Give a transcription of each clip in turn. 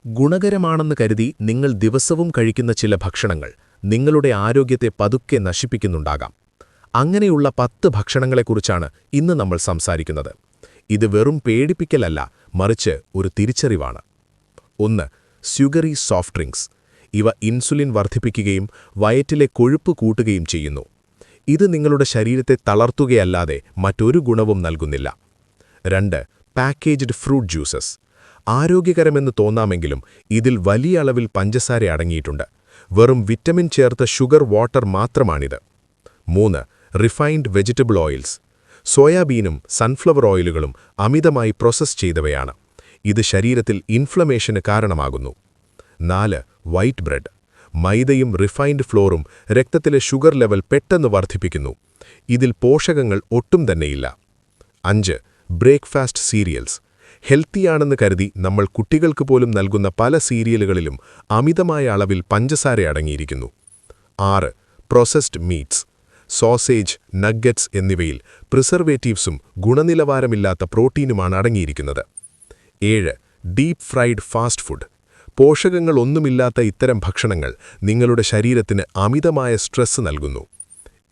ഗുണകരമാണെന്ന് കരുതി നിങ്ങൾ ദിവസവും കഴിക്കുന്ന ചില ഭക്ഷണങ്ങൾ നിങ്ങളുടെ ആരോഗ്യത്തെ പതുക്കെ നശിപ്പിക്കുന്നുണ്ടാകാം. അങ്ങനെയുള്ള 10 ഭക്ഷണങ്ങളെക്കുറിച്ചാണ് ഇന്ന് നമ്മൾ സംസാരിക്കുന്നത്. ഇത് വെറും പേടിപ്പിക്കലല്ല, മറിച്ച് ഒരു തിരിച്ചറിവാണ്. 1. Sugary soft drinks. ഇവ ഇൻസുലിൻ വർദ്ധിപ്പിക്കുകയും വയറ്റിലെ കൊഴുപ്പ് കൂട്ടുകയും ചെയ്യുന്നു. ഇത് നിങ്ങളുടെ ശരീരത്തെ തളർത്തുകയല്ലാതെ മറ്റൊരു ഗുണവും നൽകുന്നില്ല. 2. Packaged fruit juices. ആരോഗ്യകരമെന്ന് തോന്നാമെങ്കിലും ഇതിൽ വലിയ അളവിൽ പഞ്ചസാര അടങ്ങിയിട്ടുണ്ട്. വെറും വിറ്റമിൻ ചേർത്ത ഷുഗർ വാട്ടർ മാത്രമാണിത്. 3. Refined vegetable oils. സോയാബീനും സൺഫ്ലവർ ഓയിലുകളും അമിതമായി പ്രോസസ് ചെയ്തവയാണ്. ഇത് ശരീരത്തിൽ ഇൻഫ്ലമേഷന് കാരണമാകുന്നു. 4. White bread. മൈദയും റിഫൈൻഡ് ഫ്ലോറും രക്തത്തിലെ ഷുഗർ ലെവൽ പെട്ടെന്ന് വർദ്ധിപ്പിക്കുന്നു. ഇതിൽ പോഷകങ്ങൾ ഒട്ടും തന്നെയില്ല. 5. Breakfast serials. ഹെൽത്തിയാണെന്ന് കരുതി നമ്മൾ കുട്ടികൾക്ക് പോലും നൽകുന്ന പല സീരിയലുകളിലും അമിതമായ അളവിൽ പഞ്ചസാര അടങ്ങിയിരിക്കുന്നു. 6. Processed meats. സോസേജ്, നഗ്ഗറ്റ്സ് എന്നിവയിൽ പ്രിസർവേറ്റീവ്സും ഗുണനിലവാരമില്ലാത്ത പ്രോട്ടീനുമാണ് അടങ്ങിയിരിക്കുന്നത്. 7. Deep fried fast food. പോഷകങ്ങളൊന്നുമില്ലാത്ത ഇത്തരം ഭക്ഷണങ്ങൾ നിങ്ങളുടെ ശരീരത്തിന് അമിതമായ സ്ട്രെസ് നൽകുന്നു.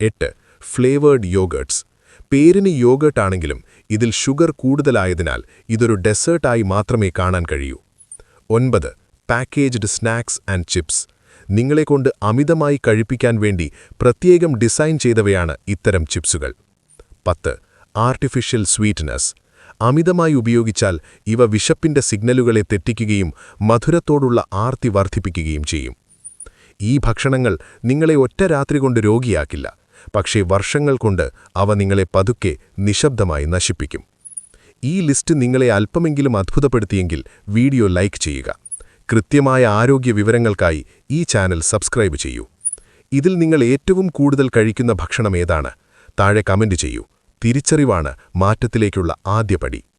8. Flavoured yoghurts. പേരിന് യോഗേർട്ട് ആണെങ്കിലും ഇതിൽ ഷുഗർ കൂടുതലായതിനാൽ ഇതൊരു ഡെസേർട്ടായി മാത്രമേ കാണാൻ കഴിയൂ. 9. Packaged snacks and chips. നിങ്ങളെക്കൊണ്ട് അമിതമായി കഴിപ്പിക്കാൻ വേണ്ടി പ്രത്യേകം ഡിസൈൻ ചെയ്തവയാണ് ഇത്തരം ചിപ്സുകൾ. 10. Artificial sweetness. അമിതമായി ഉപയോഗിച്ചാൽ ഇവ വിശപ്പിന്റെ സിഗ്നലുകളെ തെറ്റിക്കുകയും മധുരത്തോടുള്ള ആർത്തി വർദ്ധിപ്പിക്കുകയും ചെയ്യും. ഈ ഭക്ഷണങ്ങൾ നിങ്ങളെ ഒറ്റ രാത്രി കൊണ്ട് രോഗിയാക്കില്ല, പക്ഷേ വർഷങ്ങൾ കൊണ്ട് അവ നിങ്ങളെ പതുക്കെ നിശബ്ദമായി നശിപ്പിക്കും. ഈ ലിസ്റ്റ് നിങ്ങളെ അല്പമെങ്കിലും അത്ഭുതപ്പെടുത്തിയെങ്കിൽ വീഡിയോ ലൈക്ക് ചെയ്യുക. കൃത്യമായ ആരോഗ്യ വിവരങ്ങൾക്കായി ഈ ചാനൽ സബ്സ്ക്രൈബ് ചെയ്യൂ. ഇതിൽ നിങ്ങൾ ഏറ്റവും കൂടുതൽ കഴിക്കുന്ന ഭക്ഷണം ഏതാണ്? താഴെ കമന്റ് ചെയ്യൂ. തിരിച്ചറിവാണ് മാറ്റത്തിലേക്കുള്ള ആദ്യപടി.